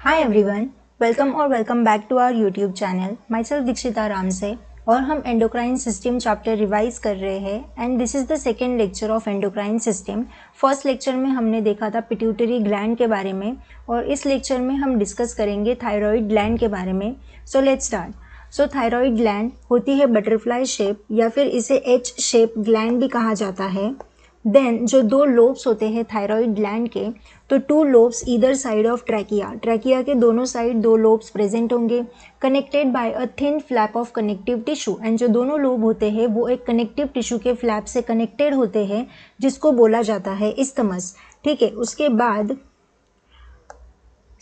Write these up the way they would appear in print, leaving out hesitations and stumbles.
Hi everyone, welcome back to our YouTube channel. Myself Dikshita Ram से और हम endocrine system chapter revise कर रहे हैं and this is the second lecture of endocrine system. First lecture में हमने देखा था पिट्यूटरी ग्लैंड के बारे में और इस लेक्चर में हम डिस्कस करेंगे थायराइड ग्लैंड के बारे में। So let's start. So thyroid gland होती है बटरफ्लाई शेप या फिर इसे एच शेप ग्लैंड भी कहा जाता है। देन जो दो लोब्स होते हैं थायराइड ग्लैंड के, तो two lobes either side of trachea के दोनों साइड दो लोब्स प्रेजेंट होंगे, connected by a thin flap of connective tissue. And जो दोनों लोब होते हैं वो एक कनेक्टिव टिश्यू के फ्लैप से कनेक्टेड होते हैं जिसको बोला जाता है इस्थमस। ठीक है, उसके बाद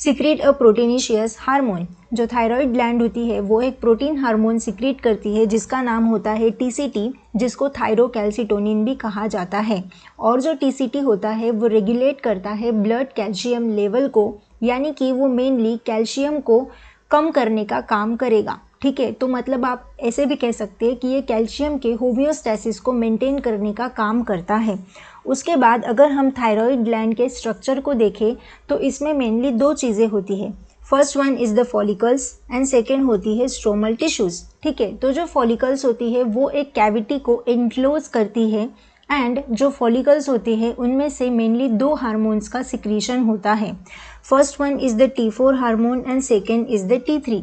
सिक्रीट अ प्रोटीनिशियस हार्मोन। जो थायराइड ग्लैंड होती है वो एक प्रोटीन हार्मोन सिक्रीट करती है जिसका नाम होता है टीसीटी, जिसको थायरोकैल्सिटोनिन भी कहा जाता है। और जो टीसीटी होता है वो रेगुलेट करता है ब्लड कैल्शियम लेवल को, यानी कि वो मेनली कैल्शियम को कम करने का काम करेगा। ठीक है, तो मतलब आप ऐसे भी कह सकते हैं कि ये कैल्शियम के होम्योस्टैसिस को मेंटेन करने का काम करता है। उसके बाद अगर हम थायराइड ग्लैंड के स्ट्रक्चर को देखें तो इसमें मेनली दो चीज़ें होती है। First one is the follicles and second होती है स्ट्रोमल टिश्यूज़। ठीक है, तो जो फॉलिकल्स होती है वो एक कैविटी को एनक्लोज करती है एंड जो फॉलिकल्स होते हैं उनमें से मेनली दो हार्मोन्स का सिक्रीशन होता है। First one is the T4 hormone and second is the T3।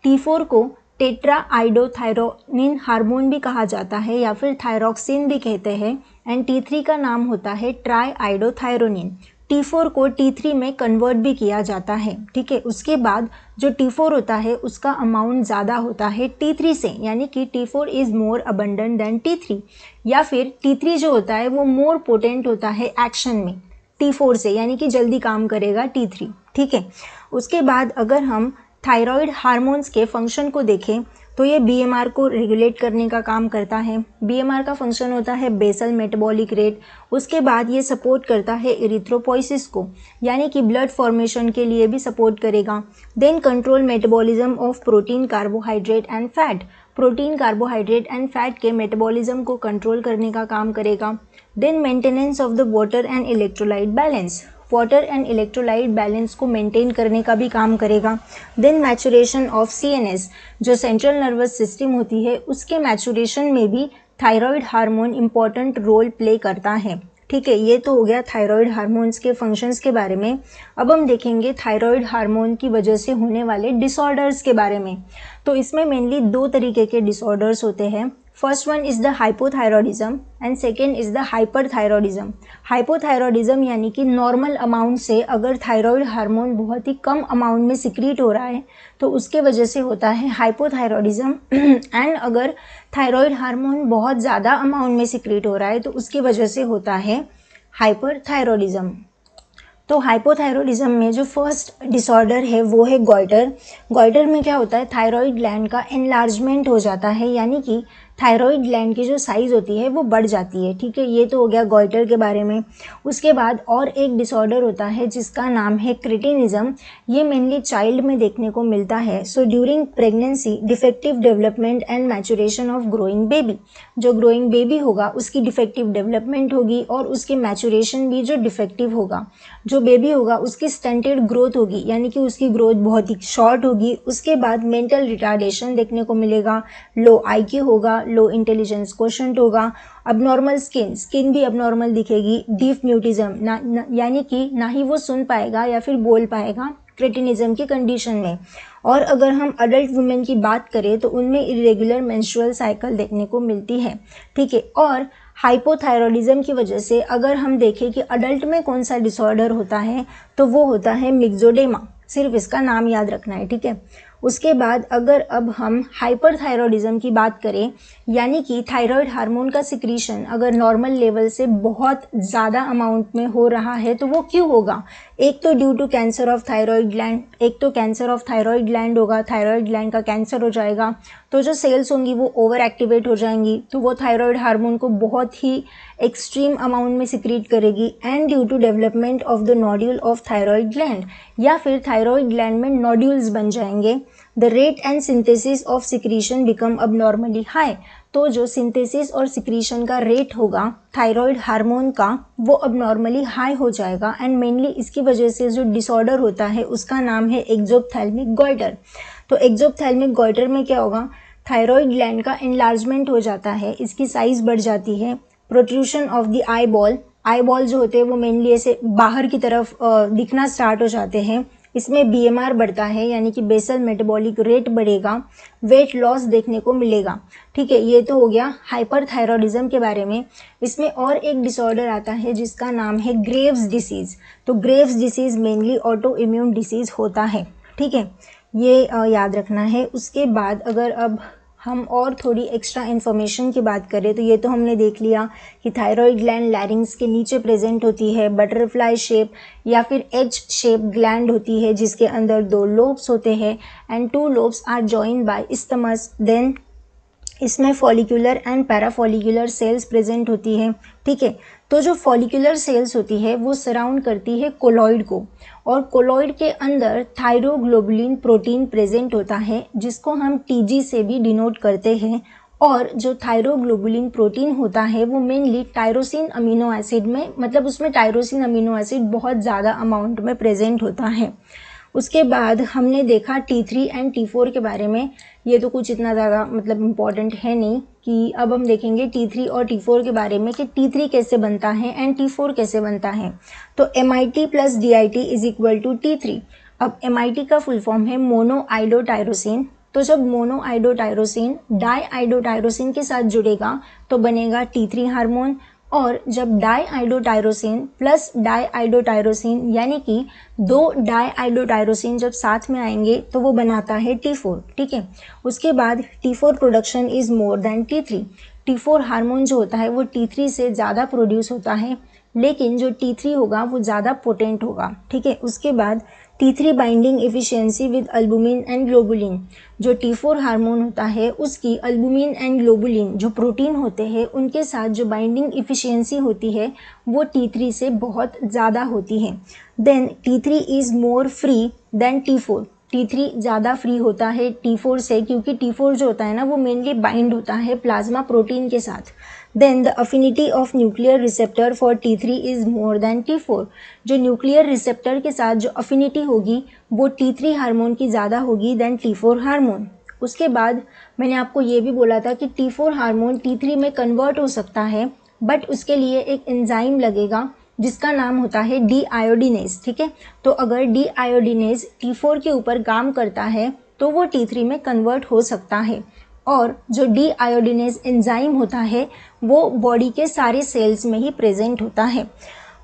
T4 को टेट्रा आइडोथायरोनिन हार्मोन भी कहा जाता है या फिर थायरोक्सिन भी कहते हैं एंड T3 का नाम होता है ट्राई आइडोथायरोनिन। T4 को T3 में कन्वर्ट भी किया जाता है। ठीक है, उसके बाद जो T4 होता है उसका अमाउंट ज़्यादा होता है T3 से, यानी कि T4 is more abundant then T3, या फिर T3 जो होता है वो मोर पोटेंट होता है एक्शन में T4 से, यानी कि जल्दी काम करेगा T3। ठीक है, उसके बाद अगर हम थायराइड हार्मोन्स के फंक्शन को देखें तो ये बीएमआर को रेगुलेट करने का काम करता है। बीएमआर का फंक्शन होता है बेसल मेटाबॉलिक रेट। उसके बाद ये सपोर्ट करता है इरिथ्रोपोइसिस को, यानी कि ब्लड फॉर्मेशन के लिए भी सपोर्ट करेगा। Then control metabolism of protein, carbohydrate and fat. Protein, carbohydrate and fat के मेटाबॉलिज्म को कंट्रोल करने का काम करेगा। Then maintenance of the water and electrolyte balance. Water and electrolyte balance को मेंटेन करने का भी काम करेगा। देन मैचुरेशन ऑफ सीएनएस, जो सेंट्रल नर्वस सिस्टम होती है उसके मैचुरेशन में भी thyroid hormone important role play करता है। ठीक है, ये तो हो गया थायराइड हार्मोन्स के फंक्शंस के बारे में। अब हम देखेंगे थायराइड हार्मोन की वजह से होने वाले डिसऑर्डर्स के बारे में। तो इसमें मेनली दो तरीके के डिसऑर्डर्स होते हैं। First one is the hypothyroidism and second is the hyperthyroidism. Hypothyroidism यानी कि नॉर्मल अमाउंट से अगर थायराइड हार्मोन बहुत ही कम अमाउंट में सिक्रीट हो रहा है तो उसके वजह से होता है हाइपोथायरॉयडिज्म एंड अगर थायराइड हार्मोन बहुत ज़्यादा अमाउंट में सिक्रीट हो रहा है तो उसकी वजह से होता है हाइपरथायरॉयडिज्म। तो हाइपोथायरॉयडिज्म में जो फर्स्ट डिसऑर्डर है वो है गॉइटर। गॉइटर में क्या होता है, थायराइड ग्लैंड का एनलार्जमेंट हो जाता है, यानी कि थायराइड ग्लैंड की जो साइज़ होती है वो बढ़ जाती है। ठीक है, ये तो हो गया गॉइटर के बारे में। उसके बाद और एक डिसऑर्डर होता है जिसका नाम है क्रेटिनिज्म। ये मेनली चाइल्ड में देखने को मिलता है। So during pregnancy defective development and maturation of growing baby. जो ग्रोइंग बेबी होगा उसकी डिफेक्टिव डेवलपमेंट होगी और उसकी मैचुरेशन भी जो डिफेक्टिव होगा। जो बेबी होगा उसकी स्टंटेड ग्रोथ होगी, यानी कि उसकी ग्रोथ बहुत ही शॉर्ट होगी। उसके बाद मेंटल रिटार्डेशन देखने को मिलेगा, लो आईक्यू होगा, लो इंटेलिजेंस क्वोशंट होगा, अबनॉर्मल स्किन भी अबनॉर्मल दिखेगी, डीफ म्यूटिज्म यानी कि ना ही वो सुन पाएगा या फिर बोल पाएगा क्रेटिनिज्म की कंडीशन में। और अगर हम अडल्ट वुमेन की बात करें तो उनमें इरेगुलर मेंस्ट्रुअल साइकिल देखने को मिलती है। ठीक है, और हाइपोथायरॉयडिज्म की वजह से अगर हम देखें कि अडल्ट में कौन सा डिसऑर्डर होता है तो वो होता है मिक्सोडेमा। सिर्फ इसका नाम याद रखना है। ठीक है, उसके बाद अगर अब हम हाइपरथायरॉयडिज्म की बात करें, यानी कि थायराइड हार्मोन का सिक्रीशन अगर नॉर्मल लेवल से बहुत ज़्यादा अमाउंट में हो रहा है तो वो क्यों होगा। एक तो due to cancer of thyroid gland, एक तो कैंसर ऑफ थायराइड ग्लैंड होगा, थायराइड ग्लैंड का कैंसर हो जाएगा तो जो सेल्स होंगी वो ओवर एक्टिवेट हो जाएंगी, तो वो थायराइड हार्मोन को बहुत ही एक्सट्रीम अमाउंट में सिक्रीट करेगी। And due to development of the nodule of thyroid gland, या फिर थायराइड ग्लैंड में नोड्यूल्स बन जाएंगे। The rate and synthesis of secretion become abnormally high. तो जो सिंथेसिस और सिक्रीशन का रेट होगा थायराइड हार्मोन का वो अब नॉर्मली हाई हो जाएगा एंड मेनली इसकी वजह से जो डिसऑर्डर होता है उसका नाम है एक्सोप्थेल्मिक गॉइटर। तो एक्सोप्थेल्मिक गॉइटर में क्या होगा, थायराइड ग्लैंड का एनलार्जमेंट हो जाता है, इसकी साइज बढ़ जाती है, protrusion of the eye ball जो होते हैं वो मेनली ऐसे बाहर की तरफ दिखना स्टार्ट हो जाते हैं, इसमें बीएमआर बढ़ता है यानी कि बेसल मेटाबॉलिक रेट बढ़ेगा, वेट लॉस देखने को मिलेगा। ठीक है, ये तो हो गया हाइपरथायरॉयडिज्म के बारे में। इसमें और एक डिसऑर्डर आता है जिसका नाम है ग्रेव्स डिसीज़। तो Graves disease mainly auto immune disease होता है। ठीक है, ये याद रखना है। उसके बाद अगर अब हम और थोड़ी एक्स्ट्रा इन्फॉर्मेशन की बात करें तो ये तो हमने देख लिया कि थायराइड ग्लैंड लैरिंग्स के नीचे प्रेजेंट होती है, बटरफ्लाई शेप या फिर एच शेप ग्लैंड होती है जिसके अंदर 2 लोब्स होते हैं and 2 lobes are joined by isthmus. Then इसमें follicular and parafollicular cells present होती है। ठीक है, तो जो फॉलिकुलर सेल्स होती है वो सराउंड करती है कोलॉइड को और कोलॉइड के अंदर थायरोग्लोबुलिन प्रोटीन प्रेजेंट होता है जिसको हम टीजी से भी डिनोट करते हैं। और जो थायरोग्लोबुलिन प्रोटीन होता है वो मेनली टायरोसिन अमीनो एसिड में, मतलब उसमें टायरोसिन अमीनो एसिड बहुत ज़्यादा अमाउंट में प्रेजेंट होता है। उसके बाद हमने देखा T3 एंड T4 के बारे में। ये तो कुछ इतना ज़्यादा मतलब इम्पॉर्टेंट है नहीं कि अब हम देखेंगे T3 और T4 के बारे में कि T3 कैसे बनता है एंड T4 कैसे बनता है। तो MIT plus DIT is equal to T3। अब MIT का फुल फॉर्म है मोनो आइडोटायरोसिन। तो जब मोनो आइडोटायरोसिन डाई आइडोटायरोसिन के साथ जुड़ेगा तो बनेगा T3 हार्मोन, और जब डाई आइडोटायरोसिन प्लस डाई आइडोटायरोसिन यानी कि 2 डाई आइडोटायरोसिन जब साथ में आएंगे तो वो बनाता है T4। ठीक है, उसके बाद T4 production is more than T3। T4 hormone जो होता है वो T3 से ज़्यादा प्रोड्यूस होता है, लेकिन जो T3 होगा वो ज़्यादा पोटेंट होगा। ठीक है, उसके बाद T3 binding efficiency with albumin and globulin. जो T4 हार्मोन होता है उसकी अल्बुमिन एंड ग्लोबुलिन जो प्रोटीन होते हैं उनके साथ जो बाइंडिंग एफिशिएंसी होती है वो T3 से बहुत ज़्यादा होती है। Then T3 is more free than T4। T3 ज़्यादा फ्री होता है T4 से क्योंकि T4 जो होता है ना वो मेनली बाइंड होता है प्लाज्मा प्रोटीन के साथ। Then the affinity of nuclear receptor for T3 is more than T4। जो न्यूक्लियर रिसेप्टर के साथ जो अफिनिटी होगी वो T3 हार्मोन की ज़्यादा होगी देन T4 हार्मोन। उसके बाद मैंने आपको ये भी बोला था कि T4 हार्मोन T3 में कन्वर्ट हो सकता है, बट उसके लिए एक एंजाइम लगेगा जिसका नाम होता है डी आयोडीनेज। ठीक है, तो अगर डी आयोडीनेज T4 के ऊपर काम करता है तो वो T3 में कन्वर्ट हो सकता है। और जो डी आयोडीनेज एंजाइम होता है वो बॉडी के सारे सेल्स में ही प्रेजेंट होता है।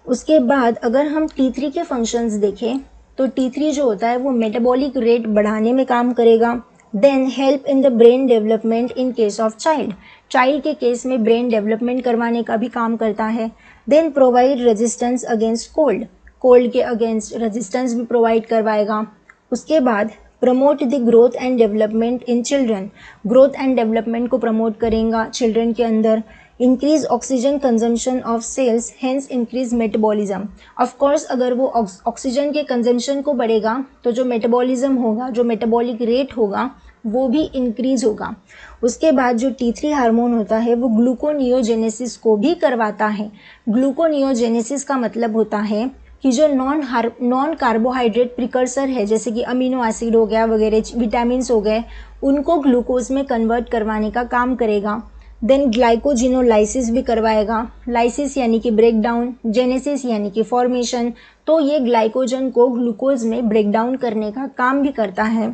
उसके बाद अगर हम T3 के फंक्शंस देखें तो T3 जो होता है वो मेटाबॉलिक रेट बढ़ाने में काम करेगा। Then help in the brain development in case of child के केस में ब्रेन डेवलपमेंट करवाने का भी काम करता है। Then provide resistance against cold के अगेंस्ट रेजिस्टेंस भी प्रोवाइड करवाएगा। उसके बाद promote the growth and development in children, growth and development को प्रमोट करेगा चिल्ड्रन के अंदर। Increase oxygen consumption of cells hence increase metabolism. Of course अगर वो ऑक्सीजन के कंजम्पशन को बढ़ेगा तो जो मेटाबॉलिज्म होगा, जो मेटाबॉलिक रेट होगा वो भी इंक्रीज होगा। उसके बाद जो T3 हार्मोन होता है वो ग्लूकोनियोजेनेसिस को भी करवाता है। ग्लूकोनियोजेनेसिस का मतलब होता है कि जो नॉन कार्बोहाइड्रेट प्रिकर्सर है जैसे कि अमीनो एसिड हो गया वगैरह, विटामिन्स हो गए, उनको ग्लूकोज में कन्वर्ट करवाने का काम करेगा। देन ग्लाइकोजिनोलाइसिस भी करवाएगा। लाइसिस यानी कि ब्रेक डाउन, जेनेसिस यानी कि फॉर्मेशन। तो ये ग्लाइकोजन को ग्लूकोज में ब्रेक डाउन करने का काम भी करता है।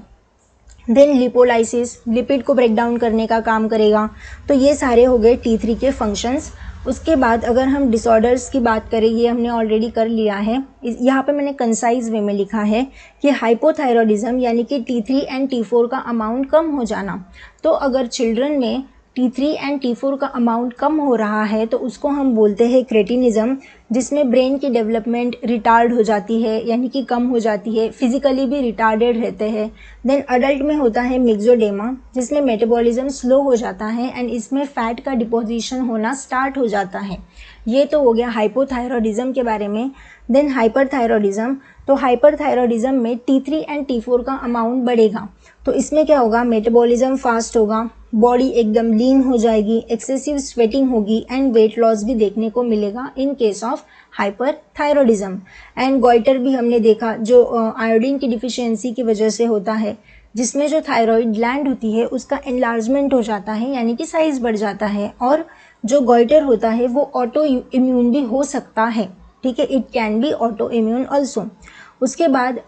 देन लिपोलाइसिस, लिपिड को ब्रेक डाउन करने का काम करेगा। तो ये सारे हो गए T3 के फंक्शंस। उसके बाद अगर हम डिसऑर्डर्स की बात करें, ये हमने ऑलरेडी कर लिया है। यहाँ पे मैंने कंसाइज वे में लिखा है कि हाइपोथायरॉयडिज्म यानी कि T3 एंड T4 का अमाउंट कम हो जाना। तो अगर चिल्ड्रन में T3 एंड T4 का अमाउंट कम हो रहा है तो उसको हम बोलते हैं क्रेटिनिज्म, जिसमें ब्रेन की डेवलपमेंट रिटार्ड हो जाती है यानी कि कम हो जाती है, फिजिकली भी रिटार्डेड रहते हैं। देन अडल्ट में होता है मिक्सोडेमा, जिसमें मेटाबॉलिज्म स्लो हो जाता है एंड इसमें फैट का डिपोजिशन होना स्टार्ट हो जाता है। ये तो हो गया हाइपोथायरॉयडिज्म के बारे में। देन हाइपरथायरॉयडिज्म, तो हाइपरथायरॉयडिज्म में T3 एंड T4 का अमाउंट बढ़ेगा। तो इसमें क्या होगा, मेटाबॉलिज्म फास्ट होगा, बॉडी एकदम लीन हो जाएगी, एक्सेसिव स्वेटिंग होगी एंड वेट लॉस भी देखने को मिलेगा इन case of hyperthyroidism. And goitre भी हमने देखा जो आयोडीन की डिफिशियंसी की वजह से होता है, जिसमें जो थायराइड ग्लैंड होती है उसका एनलार्जमेंट हो जाता है यानी कि साइज बढ़ जाता है। और जो गॉइटर होता है वो ऑटो इम्यून भी हो सकता है, ठीक है, it can be auto immune also. उसके बाद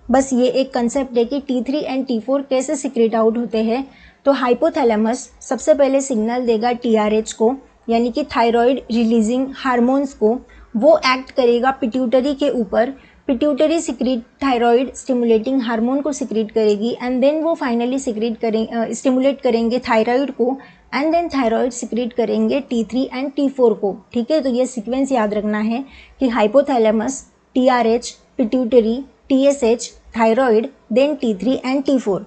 बस ये एक कंसेप्ट है कि T3 एंड T4 कैसे सिक्रेट आउट होते हैं। तो हाइपोथैलेमस सबसे पहले सिग्नल देगा TRH को यानी कि थायराइड रिलीजिंग हार्मोन्स को, वो एक्ट करेगा पिट्यूटरी के ऊपर, pituitary secrete thyroid stimulating hormone को सिक्रीट करेगी एंड देन वो फाइनली स्टिमुलेट करेंगे थायराइड को एंड देन थायराइड सिक्रीट करेंगे T3 एंड T4 को, ठीक है। तो ये सीक्वेंस याद रखना है कि hypothalamus, TRH, pituitary, TSH, thyroid, then T3 and T4।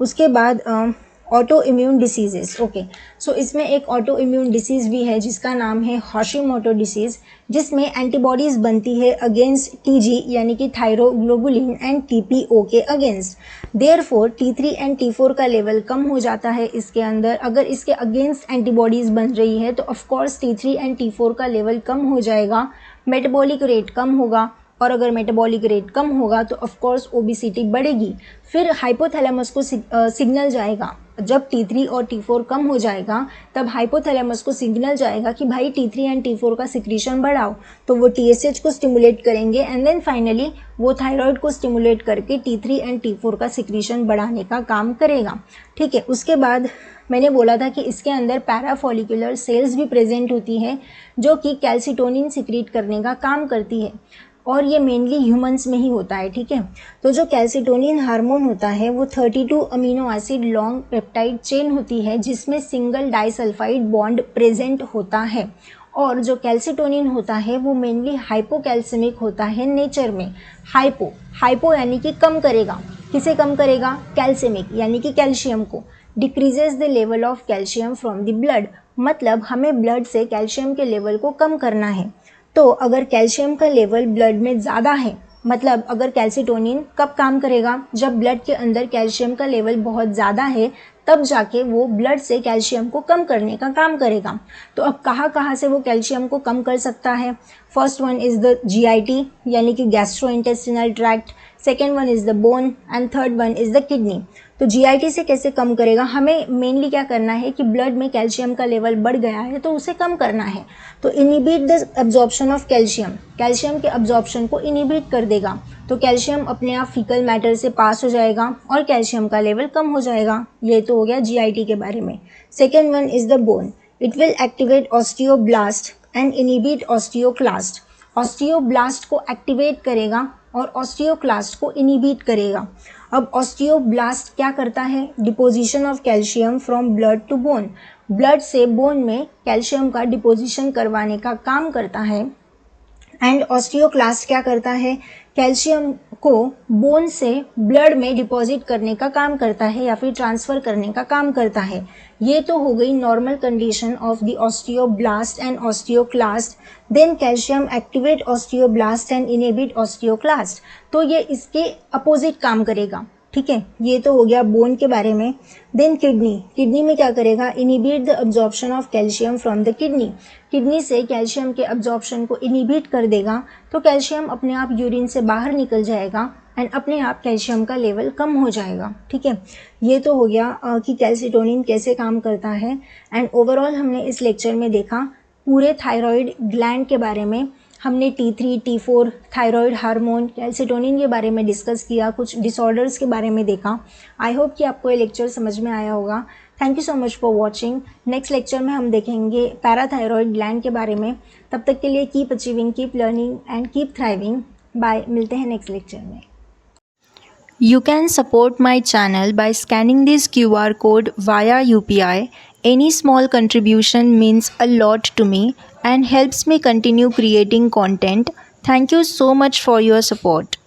उसके बाद auto immune diseases, okay. So इसमें एक ऑटो इम्यून डिसीज़ भी है जिसका नाम है हाशिमोटो डिसीज़, जिसमें एंटीबॉडीज़ बनती है अगेंस्ट TG यानी कि थायरोग्लोबुलिन एंड TPO के against. Therefore T3 and T4 का लेवल कम हो जाता है इसके अंदर। अगर इसके अगेंस्ट एंटीबॉडीज़ बन रही है तो ऑफकोर्स T3 एंड T4 का लेवल कम हो जाएगा, मेटाबॉलिक रेट कम होगा, और अगर मेटाबॉलिक रेट कम होगा तो ऑफकोर्स ओबिसिटी बढ़ेगी। फिर हाइपोथैलेमस को सिग्नल जाएगा, जब T3 और T4 कम हो जाएगा तब हाइपोथैलेमस को सिग्नल जाएगा कि भाई T3 एंड T4 का सिक्रीशन बढ़ाओ, तो वो TSH को स्टिमुलेट करेंगे एंड देन फाइनली वो थायराइड को स्टिमुलेट करके T3 एंड T4 का सिक्रीशन बढ़ाने का काम करेगा, ठीक है। उसके बाद मैंने बोला था कि इसके अंदर पैराफॉलिकुलर सेल्स भी प्रेजेंट होती है जो कि कैल्सिटोनिन सिक्रीट करने का काम करती है, और ये मेनली ह्यूमंस में ही होता है, ठीक है। तो जो कैल्सिटोनिन हार्मोन होता है वो 32 amino acid long peptide chain होती है जिसमें सिंगल डाइसल्फाइड बॉन्ड प्रेजेंट होता है। और जो कैल्सिटोनिन होता है वो मेनली हाइपोकैल्सिमिक होता है नेचर में। हाइपो यानी कि कम करेगा, किसे कम करेगा? कैल्सिमिक यानी कि कैल्शियम को। Decreases the level of calcium from the blood, मतलब हमें ब्लड से कैल्शियम के लेवल को कम करना है। तो अगर कैल्शियम का लेवल ब्लड में ज़्यादा है, मतलब अगर कैल्सिटोनिन कब काम करेगा? जब ब्लड के अंदर कैल्शियम का लेवल बहुत ज़्यादा है, तब जाके वो ब्लड से कैल्शियम को कम करने का काम करेगा। तो अब कहाँ से वो कैल्शियम को कम कर सकता है? First one is the GIT यानी कि gastro intestinal tract, second one is the bone and third one is the kidney. तो GIT से कैसे कम करेगा? हमें मेनली क्या करना है कि ब्लड में कैल्शियम का लेवल बढ़ गया है तो उसे कम करना है। तो inhibit the absorption of calcium, calcium के एब्जॉर्प्शन को इनिबिट कर देगा, तो कैल्शियम अपने आप फीकल मैटर से पास हो जाएगा और कैल्शियम का लेवल कम हो जाएगा। ये तो हो गया GIT के बारे में। Second one is the bone, it will activate osteoblast and inhibit osteoclast. Osteoblast को एक्टिवेट करेगा और ऑस्टियोक्लास्ट को इनिबिट करेगा। अब ऑस्टियोब्लास्ट क्या करता है? Deposition of calcium from blood to bone, blood से बोन में कैल्शियम का डिपोजिशन करवाने का काम करता है। एंड ऑस्टियोक्लास्ट क्या करता है? कैल्शियम को बोन से ब्लड में डिपॉजिट करने का काम करता है या फिर ट्रांसफ़र करने का काम करता है। ये तो हो गई normal condition of the osteoblast and osteoclast. Then calcium activate osteoblast and inhibit osteoclast, तो ये इसके अपोजिट काम करेगा, ठीक है। ये तो हो गया बोन के बारे में। देन किडनी में क्या करेगा? Inhibit the absorption of calcium from the kidney से कैल्शियम के अब्जॉर्प्शन को इनिबिट कर देगा, तो कैल्शियम अपने आप यूरिन से बाहर निकल जाएगा एंड अपने आप कैल्शियम का लेवल कम हो जाएगा, ठीक है। ये तो हो गया कि कैल्सिटोनिन कैसे काम करता है। एंड ओवरऑल हमने इस लेक्चर में देखा पूरे थायराइड ग्लैंड के बारे में, हमने T3, T4, thyroid hormone, calcitonin के बारे में डिस्कस किया, कुछ डिसऑर्डर्स के बारे में देखा। आई होप कि आपको ये लेक्चर समझ में आया होगा। Thank you so much for watching. Next lecture में हम देखेंगे पैराथायराइड ग्लैंड के बारे में। तब तक के लिए keep achieving, keep learning and keep thriving. Bye, मिलते हैं नेक्स्ट लेक्चर में। You can support my channel by scanning this QR code via UPI. Any small contribution means a lot to me and helps me continue creating content. Thank you so much for your support.